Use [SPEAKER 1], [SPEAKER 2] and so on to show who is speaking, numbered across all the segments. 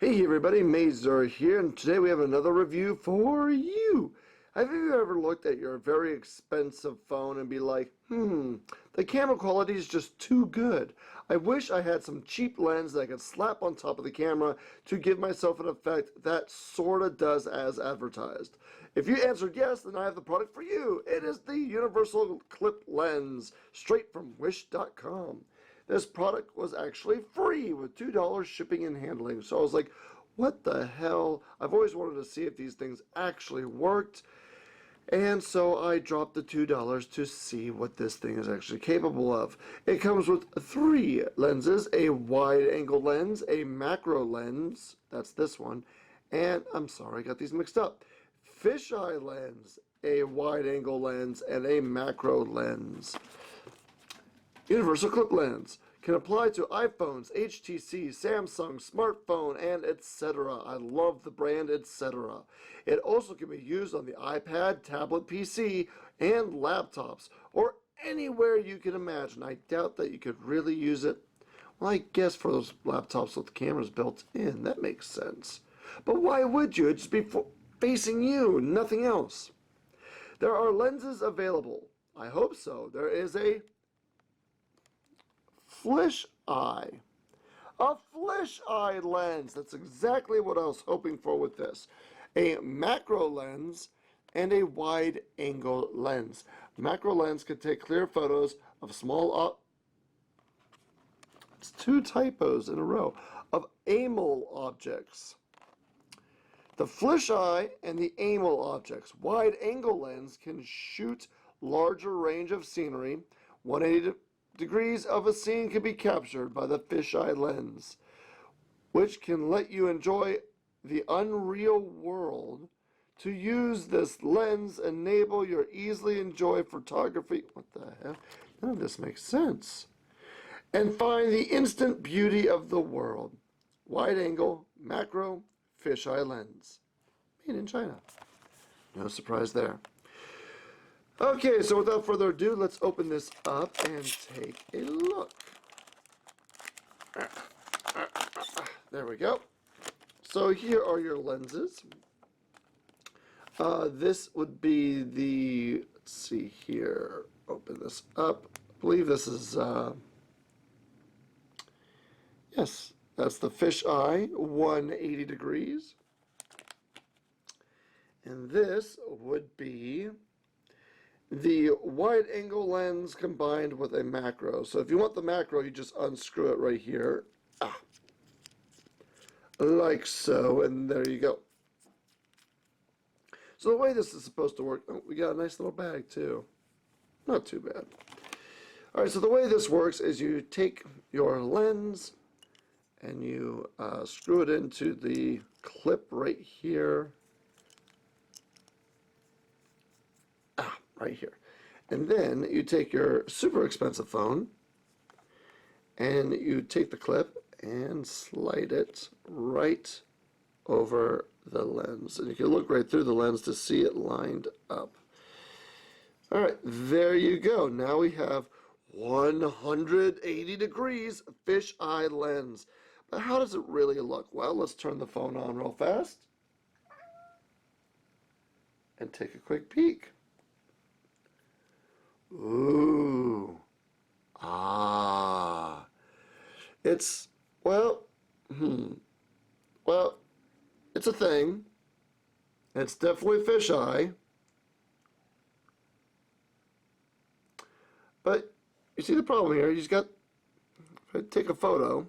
[SPEAKER 1] Hey everybody, Mazer here, and today we have another review for you. Have you ever looked at your very expensive phone and be like, the camera quality is just too good. I wish I had some cheap lens that I could slap on top of the camera to give myself an effect that sorta does as advertised. If you answered yes, then I have the product for you. It is the Universal Clip Lens, straight from Wish.com. This product was actually free with $2 shipping and handling. So I was like, what the hell? I've always wanted to see if these things actually worked. And so I dropped the $2 to see what this thing is actually capable of. It comes with 3 lenses, a wide-angle lens, a macro lens, that's this one, and I'm sorry, I got these mixed up. Fisheye lens, a wide-angle lens, and a macro lens. Universal Clip Lens can apply to iPhones, HTC, Samsung, smartphone, and etc. I love the brand etc. It also can be used on the iPad, tablet, PC, and laptops, or anywhere you can imagine. I doubt that you could really use it. Well, I guess for those laptops with cameras built in, that makes sense. But why would you? It'd just be facing you, nothing else. There are lenses available. I hope so. There is a Fisheye. A fisheye lens. That's exactly what I was hoping for with this. A macro lens and a wide angle lens. Macro lens can take clear photos of small it's 2 typos in a row. Of amal objects. The fisheye and the amal objects. Wide angle lens can shoot larger range of scenery. 180 degrees of a scene can be captured by the fisheye lens, which can let you enjoy the unreal world. To use this lens, enable your easily enjoy photography. What the hell? None of this makes sense. And find the instant beauty of the world. Wide angle, macro, fisheye lens. Made in China. No surprise there. Okay, so without further ado, let's open this up and take a look. There we go. So here are your lenses. This would be the, let's see here, open this up. I believe this is, yes, that's the fisheye, 180 degrees. And this would be the wide angle lens combined with a macro. So if you want the macro, you just unscrew it right here. Like so, and there you go. So the way this is supposed to work, oh, we got a nice little bag too. Not too bad. Alright, so the way this works is you take your lens and you screw it into the clip right here. Right here. And then you take your super expensive phone and you take the clip and slide it right over the lens. And you can look right through the lens to see it lined up. Alright, there you go. Now we have 180 degrees fisheye lens. But how does it really look? Well, let's turn the phone on real fast and take a quick peek. Ooh. It's, well, well, it's a thing. It's definitely fisheye. But you see the problem here, you just got to take a photo.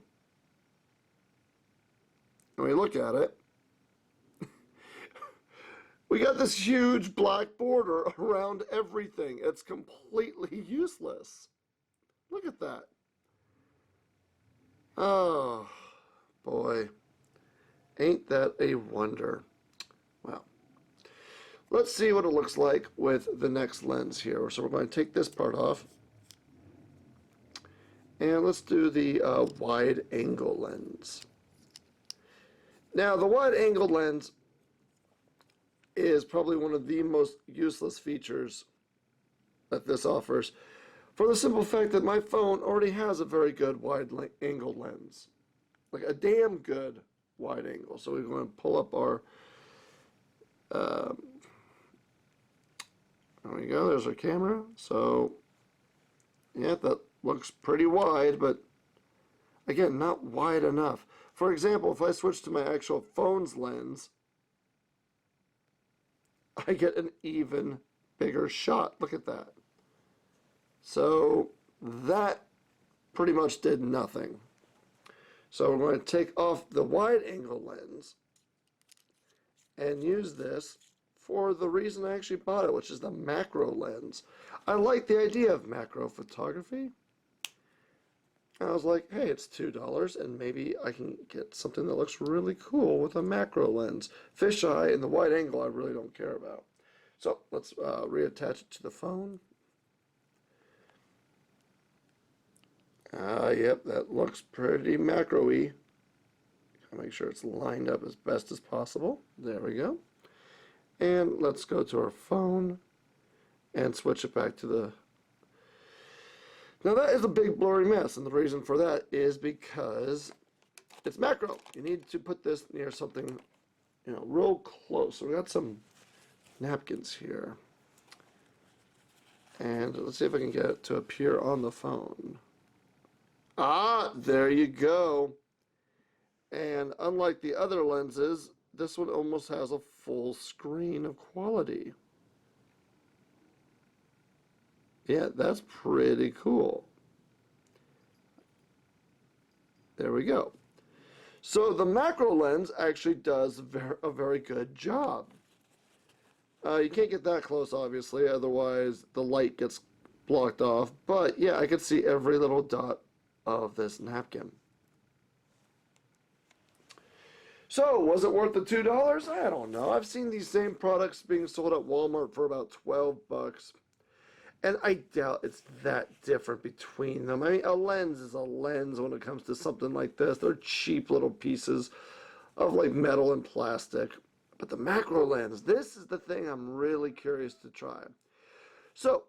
[SPEAKER 1] And we look at it. We got this huge black border around everything. It's completely useless. Look at that. Oh, boy. Ain't that a wonder. Well, let's see what it looks like with the next lens here. So we're going to take this part off. And let's do the wide angle lens. Now, the wide angle lens is probably one of the most useless features that this offers, for the simple fact that my phone already has a very good wide angle lens. Like a damn good wide angle. So we're going to pull up our, there we go, there's our camera. So, yeah, that looks pretty wide, but again, not wide enough. For example, if I switch to my actual phone's lens, I get an even bigger shot. Look at that. So that pretty much did nothing. So we're going to take off the wide angle lens and use this for the reason I actually bought it, which is the macro lens. I like the idea of macro photography. And I was like, hey, it's $2 and maybe I can get something that looks really cool with a macro lens. Fisheye and the wide angle I really don't care about. So let's reattach it to the phone. Yep, that looks pretty macro-y. Make sure it's lined up as best as possible. There we go. And let's go to our phone and switch it back to the... Now that is a big blurry mess, and the reason for that is because it's macro. You need to put this near something, real close. So we got some napkins here. And let's see if I can get it to appear on the phone. Ah, there you go. And unlike the other lenses, this one almost has a full screen of quality. Yeah, that's pretty cool. There we go. So the macro lens actually does a very good job. You can't get that close, obviously, otherwise the light gets blocked off. But yeah, I could see every little dot of this napkin. So, was it worth the $2? I don't know. I've seen these same products being sold at Walmart for about 12 bucks. And I doubt it's that different between them. I mean, a lens is a lens when it comes to something like this. They're cheap little pieces of like metal and plastic. But the macro lens, this is the thing I'm really curious to try. So,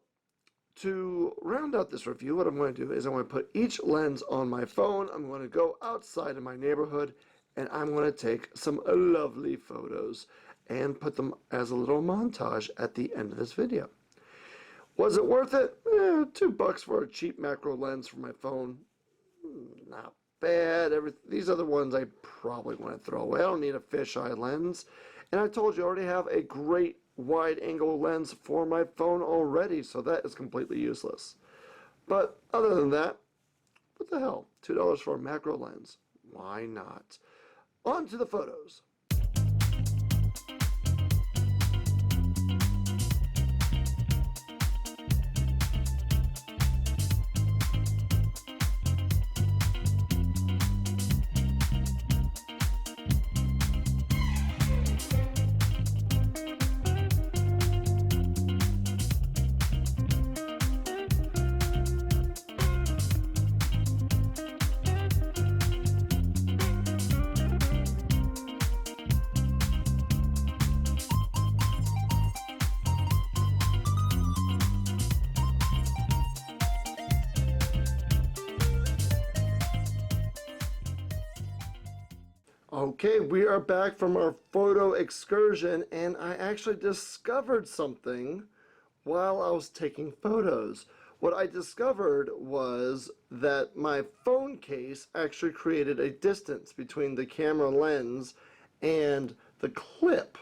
[SPEAKER 1] to round out this review, what I'm going to do is I'm going to put each lens on my phone. I'm going to go outside in my neighborhood and I'm going to take some lovely photos and put them as a little montage at the end of this video. Was it worth it? $2 for a cheap macro lens for my phone. Not bad. These other ones I probably want to throw away. I don't need a fisheye lens. And I told you I already have a great wide angle lens for my phone already, so that is completely useless. But other than that, what the hell? $2 for a macro lens. Why not? On to the photos. Okay, we are back from our photo excursion, and I actually discovered something while I was taking photos. What I discovered was that my phone case actually created a distance between the camera lens and the clip,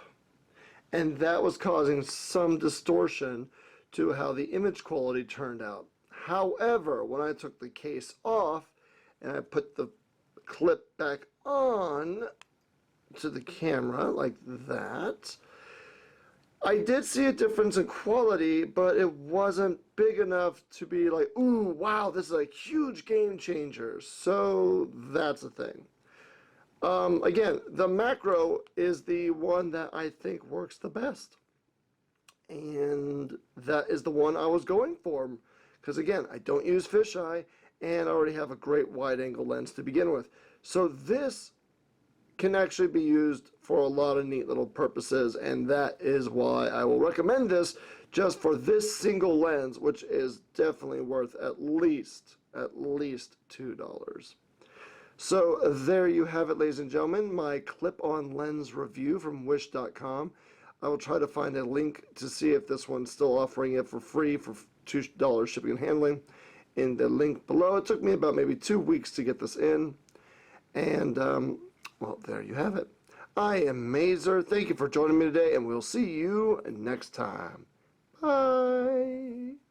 [SPEAKER 1] and that was causing some distortion to how the image quality turned out. However, when I took the case off and I put the clip back on to the camera like that, I did see a difference in quality, but it wasn't big enough to be like, ooh, wow, this is a huge game changer. So that's the thing. Again, the macro is the one that I think works the best. And that is the one I was going for. Because again, I don't use fisheye, and I already have a great wide angle lens to begin with. So this can actually be used for a lot of neat little purposes, and that is why I will recommend this just for this single lens, which is definitely worth at least $2. So there you have it, ladies and gentlemen, my clip-on lens review from wish.com. I will try to find a link to see if this one's still offering it for free for $2 shipping and handling in the link below. It took me about maybe 2 weeks to get this in. And, well, there you have it. I am Mazer. Thank you for joining me today, and we'll see you next time. Bye.